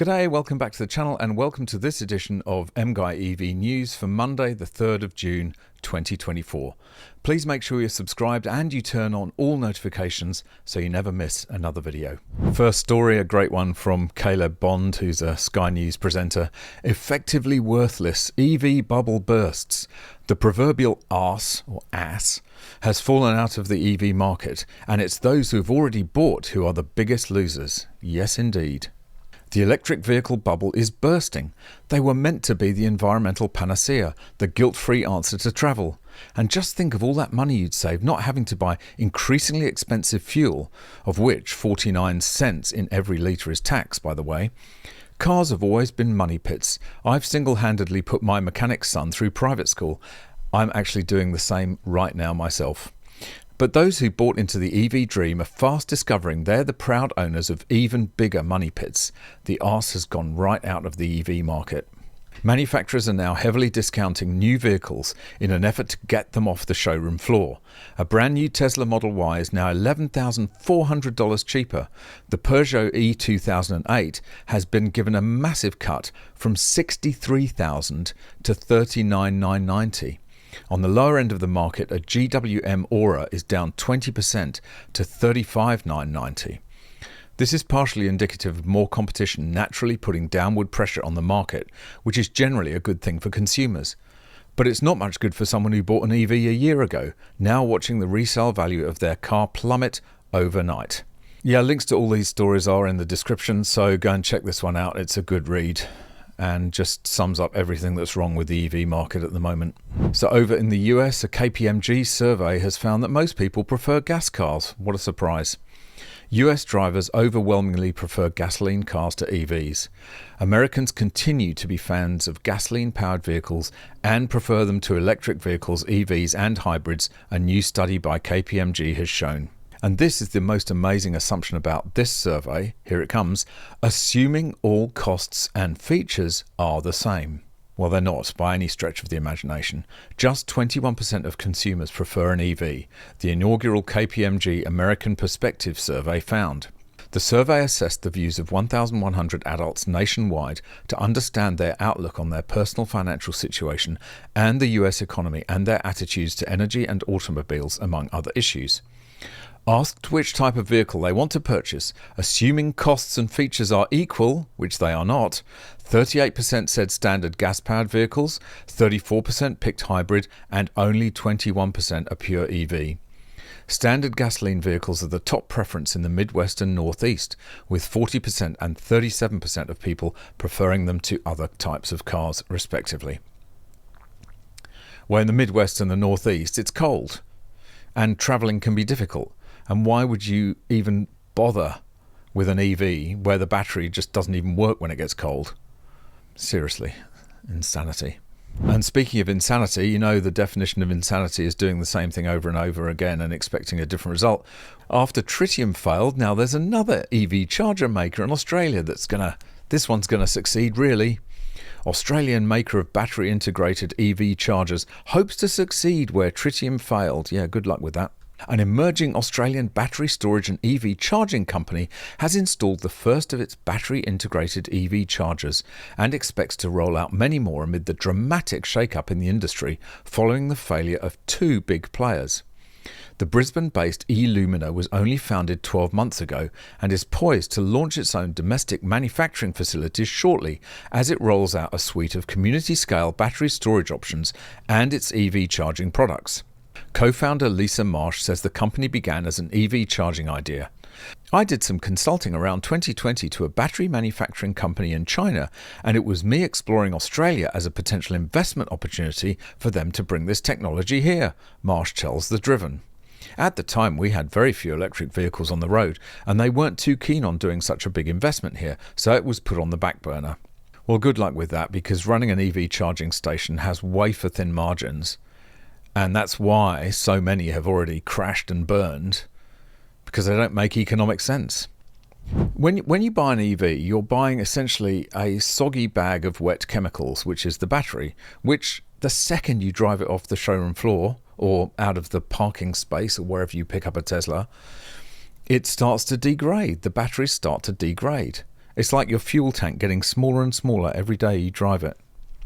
G'day, welcome back to the channel and welcome to this edition of MGUY EV News for Monday the 3rd of June 2024. Please make sure you're subscribed and you turn on all notifications so you never miss another video. First story, a great one from Caleb Bond, who's a Sky News presenter. Effectively worthless, EV bubble bursts. The proverbial arse, or ass, has fallen out of the EV market, and it's those who've already bought who are the biggest losers. Yes, indeed. The electric vehicle bubble is bursting. They were meant to be the environmental panacea, the guilt-free answer to travel. And just think of all that money you'd save not having to buy increasingly expensive fuel, of which 49 cents in every litre is tax, by the way. Cars have always been money pits. I've single-handedly put my mechanic's son through private school. I'm actually doing the same right now myself. But those who bought into the EV dream are fast discovering they're the proud owners of even bigger money pits. The arse has gone right out of the EV market. Manufacturers are now heavily discounting new vehicles in an effort to get them off the showroom floor. A brand new Tesla Model Y is now $11,400 cheaper. The Peugeot E2008 has been given a massive cut from $63,000 to $39,990. On the lower end of the market, a GWM Aura is down 20% to $35,990. This is partially indicative of more competition naturally putting downward pressure on the market, which is generally a good thing for consumers. But it's not much good for someone who bought an EV a year ago, now watching the resale value of their car plummet overnight. Yeah, links to all these stories are in the description, so go and check this one out. It's a good read and just sums up everything that's wrong with the EV market at the moment. So over in the US, a KPMG survey has found that most people prefer gas cars. What a surprise. US drivers overwhelmingly prefer gasoline cars to EVs. Americans continue to be fans of gasoline-powered vehicles and prefer them to electric vehicles, EVs and hybrids, a new study by KPMG has shown. And this is the most amazing assumption about this survey. Here it comes. Assuming all costs and features are the same. Well, they're not by any stretch of the imagination. Just 21% of consumers prefer an EV, the inaugural KPMG American Perspective survey found. The survey assessed the views of 1,100 adults nationwide to understand their outlook on their personal financial situation and the US economy and their attitudes to energy and automobiles, among other issues. Asked which type of vehicle they want to purchase, assuming costs and features are equal, which they are not, 38% said standard gas-powered vehicles, 34% picked hybrid, and only 21% a pure EV. Standard gasoline vehicles are the top preference in the Midwest and Northeast, with 40% and 37% of people preferring them to other types of cars, respectively. Where in the Midwest and the Northeast, it's cold, and travelling can be difficult. And why would you even bother with an EV where the battery just doesn't even work when it gets cold? Seriously, insanity. And speaking of insanity, you know the definition of insanity is doing the same thing over and over again and expecting a different result. After Tritium failed, now there's another EV charger maker in Australia this one's gonna succeed really. Australian maker of battery integrated EV chargers hopes to succeed where Tritium failed. Yeah, good luck with that. An emerging Australian battery storage and EV charging company has installed the first of its battery-integrated EV chargers and expects to roll out many more amid the dramatic shake-up in the industry following the failure of two big players. The Brisbane-based eLumina was only founded 12 months ago and is poised to launch its own domestic manufacturing facilities shortly as it rolls out a suite of community-scale battery storage options and its EV charging products. Co-founder Lisa Marsh says the company began as an EV charging idea. I did some consulting around 2020 to a battery manufacturing company in China, and it was me exploring Australia as a potential investment opportunity for them to bring this technology here, Marsh tells The Driven. At the time, we had very few electric vehicles on the road, and they weren't too keen on doing such a big investment here, so it was put on the back burner. Well, good luck with that, because running an EV charging station has wafer-thin margins. And that's why so many have already crashed and burned, because they don't make economic sense. When you buy an EV, you're buying essentially a soggy bag of wet chemicals, which is the battery, which the second you drive it off the showroom floor or out of the parking space or wherever you pick up a Tesla, it starts to degrade. The batteries start to degrade. It's like your fuel tank getting smaller and smaller every day you drive it.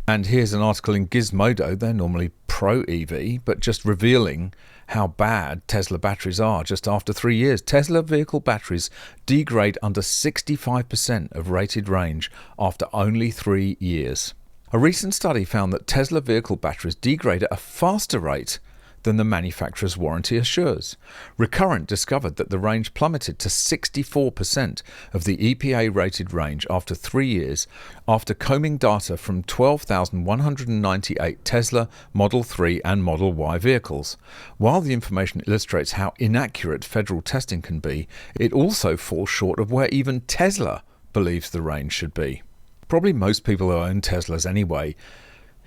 And here's an article in Gizmodo, they're normally pro-EV, but just revealing how bad Tesla batteries are just after 3 years. Tesla vehicle batteries degrade under 65% of rated range after only 3 years. A recent study found that Tesla vehicle batteries degrade at a faster rate than the manufacturer's warranty assures. Recurrent discovered that the range plummeted to 64% of the EPA-rated range after 3 years after combing data from 12,198 Tesla Model 3 and Model Y vehicles. While the information illustrates how inaccurate federal testing can be, it also falls short of where even Tesla believes the range should be. Probably most people who own Teslas anyway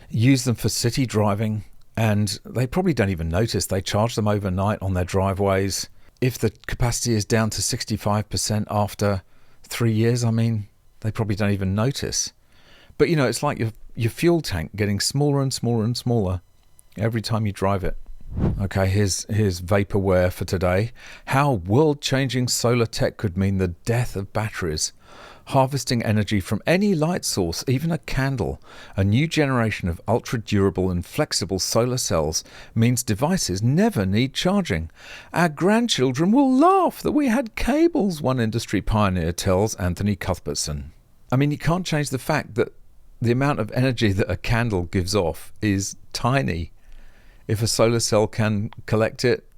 use them for city driving, and they probably don't even notice. They charge them overnight on their driveways. If the capacity is down to 65% after 3 years, they probably don't even notice. But it's like your fuel tank getting smaller and smaller and smaller every time you drive it. Okay, here's Vapourware for today. How world-changing solar tech could mean the death of batteries. Harvesting energy from any light source, even a candle. A new generation of ultra-durable and flexible solar cells means devices never need charging. Our grandchildren will laugh that we had cables, one industry pioneer tells Anthony Cuthbertson. You can't change the fact that the amount of energy that a candle gives off is tiny. If a solar cell can collect it,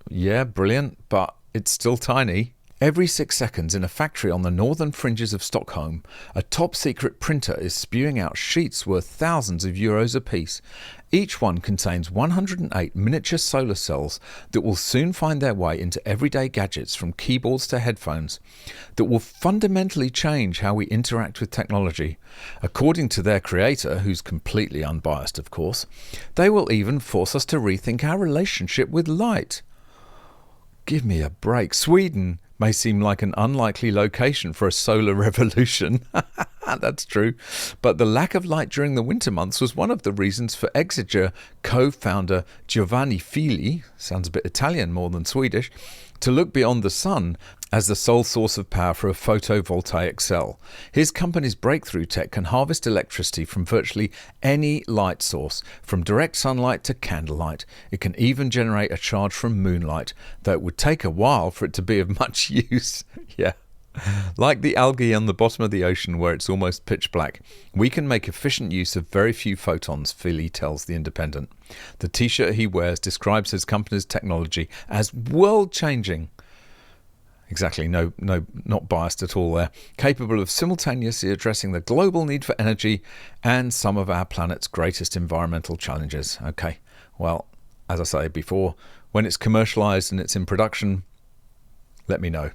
yeah, brilliant, but it's still tiny. Every 6 seconds in a factory on the northern fringes of Stockholm, a top-secret printer is spewing out sheets worth thousands of euros apiece. Each one contains 108 miniature solar cells that will soon find their way into everyday gadgets from keyboards to headphones, that will fundamentally change how we interact with technology. According to their creator, who's completely unbiased of course, they will even force us to rethink our relationship with light. Give me a break. Sweden may seem like an unlikely location for a solar revolution. That's true. But the lack of light during the winter months was one of the reasons for Exeger co-founder Giovanni Fili, sounds a bit Italian more than Swedish, to look beyond the sun as the sole source of power for a photovoltaic cell. His company's breakthrough tech can harvest electricity from virtually any light source, from direct sunlight to candlelight. It can even generate a charge from moonlight, though it would take a while for it to be of much use. Yeah. Like the algae on the bottom of the ocean where it's almost pitch black, we can make efficient use of very few photons, Philly tells The Independent. The t-shirt he wears describes his company's technology as world-changing. Exactly, no, not biased at all there. Capable of simultaneously addressing the global need for energy and some of our planet's greatest environmental challenges. Okay, well, as I say before, when it's commercialized and it's in production, let me know.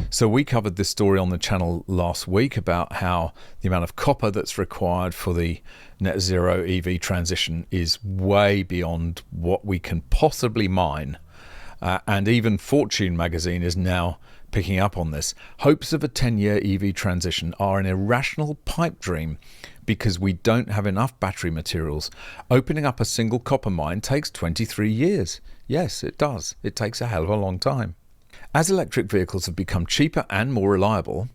So we covered this story on the channel last week about how the amount of copper that's required for the net zero EV transition is way beyond what we can possibly mine. And even Fortune magazine is now picking up on this. Hopes of a 10-year EV transition are an irrational pipe dream because we don't have enough battery materials. Opening up a single copper mine takes 23 years. Yes, it does. It takes a hell of a long time. As electric vehicles have become cheaper and more reliable,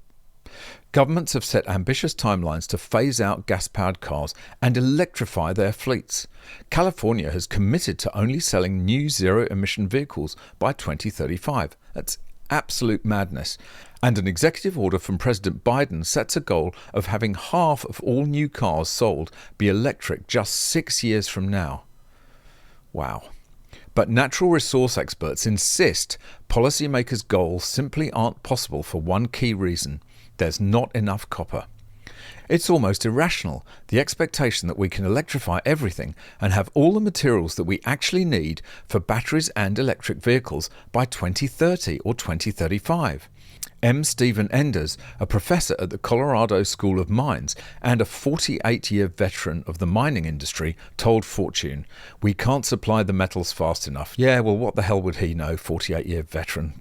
governments have set ambitious timelines to phase out gas-powered cars and electrify their fleets. California has committed to only selling new zero-emission vehicles by 2035. That's absolute madness. And an executive order from President Biden sets a goal of having half of all new cars sold be electric just 6 years from now. Wow. But natural resource experts insist policymakers' goals simply aren't possible for one key reason: there's not enough copper. It's almost irrational, the expectation that we can electrify everything and have all the materials that we actually need for batteries and electric vehicles by 2030 or 2035. M. Stephen Enders, a professor at the Colorado School of Mines and a 48-year veteran of the mining industry, told Fortune, "We can't supply the metals fast enough." Yeah, well, what the hell would he know, 48-year veteran?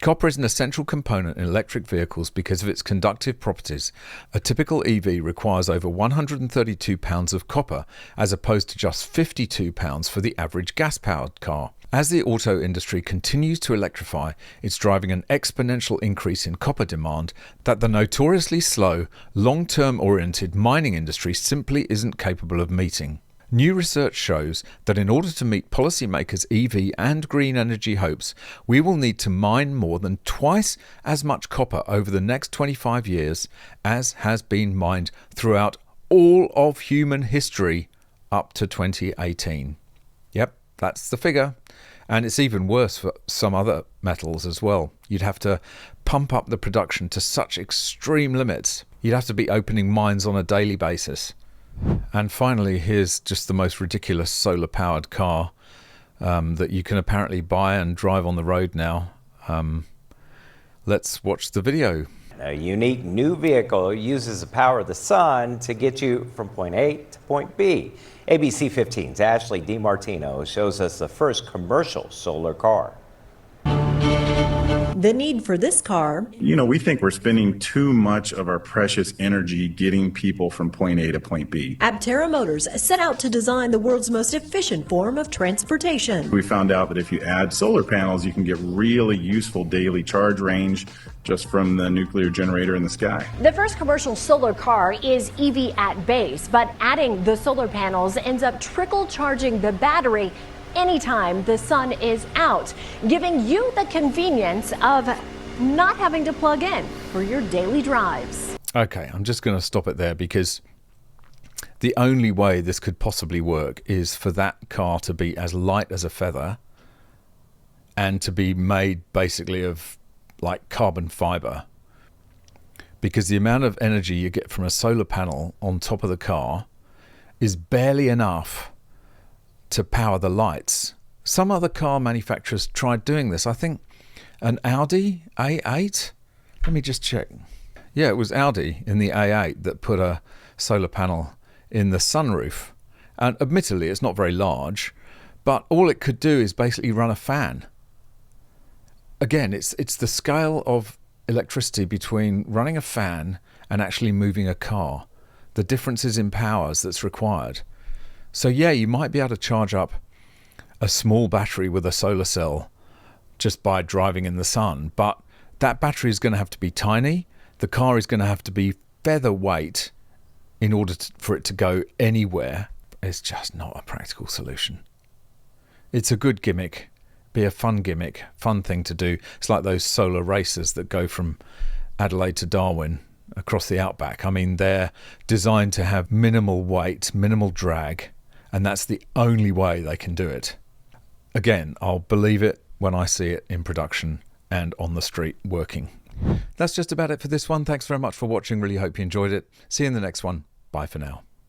Copper is an essential component in electric vehicles because of its conductive properties. A typical EV requires over 132 pounds of copper, as opposed to just 52 pounds for the average gas-powered car. As the auto industry continues to electrify, it's driving an exponential increase in copper demand that the notoriously slow, long-term oriented mining industry simply isn't capable of meeting. New research shows that in order to meet policymakers' EV and green energy hopes, we will need to mine more than twice as much copper over the next 25 years as has been mined throughout all of human history up to 2018. Yep, that's the figure. And it's even worse for some other metals as well. You'd have to pump up the production to such extreme limits. You'd have to be opening mines on a daily basis. And finally, here's just the most ridiculous solar-powered car that you can apparently buy and drive on the road now. Let's watch the video. A unique new vehicle uses the power of the sun to get you from point A to point B. ABC 15's Ashley DiMartino shows us the first commercial solar car. The need for this car. We think we're spending too much of our precious energy getting people from point A to point B. Aptera Motors set out to design the world's most efficient form of transportation. We found out that if you add solar panels, you can get really useful daily charge range just from the nuclear generator in the sky. The first commercial solar car is EV at base, but adding the solar panels ends up trickle charging the battery anytime the sun is out, giving you the convenience of not having to plug in for your daily drives. Okay, I'm just going to stop it there because the only way this could possibly work is for that car to be as light as a feather and to be made basically of like carbon fiber, because the amount of energy you get from a solar panel on top of the car is barely enough to power the lights. Some other car manufacturers tried doing this. I think an Audi A8, let me just check. Yeah, it was Audi in the A8 that put a solar panel in the sunroof. And admittedly, it's not very large, but all it could do is basically run a fan. Again, it's the scale of electricity between running a fan and actually moving a car. The differences in powers that's required. So yeah, you might be able to charge up a small battery with a solar cell just by driving in the sun, but that battery is going to have to be tiny. The car is going to have to be featherweight in order for it to go anywhere. It's just not a practical solution. It's a good gimmick, be a fun gimmick, fun thing to do. It's like those solar races that go from Adelaide to Darwin across the outback. I mean, they're designed to have minimal weight, minimal drag, and that's the only way they can do it. Again, I'll believe it when I see it in production and on the street working. That's just about it for this one. Thanks very much for watching. Really hope you enjoyed it. See you in the next one. Bye for now.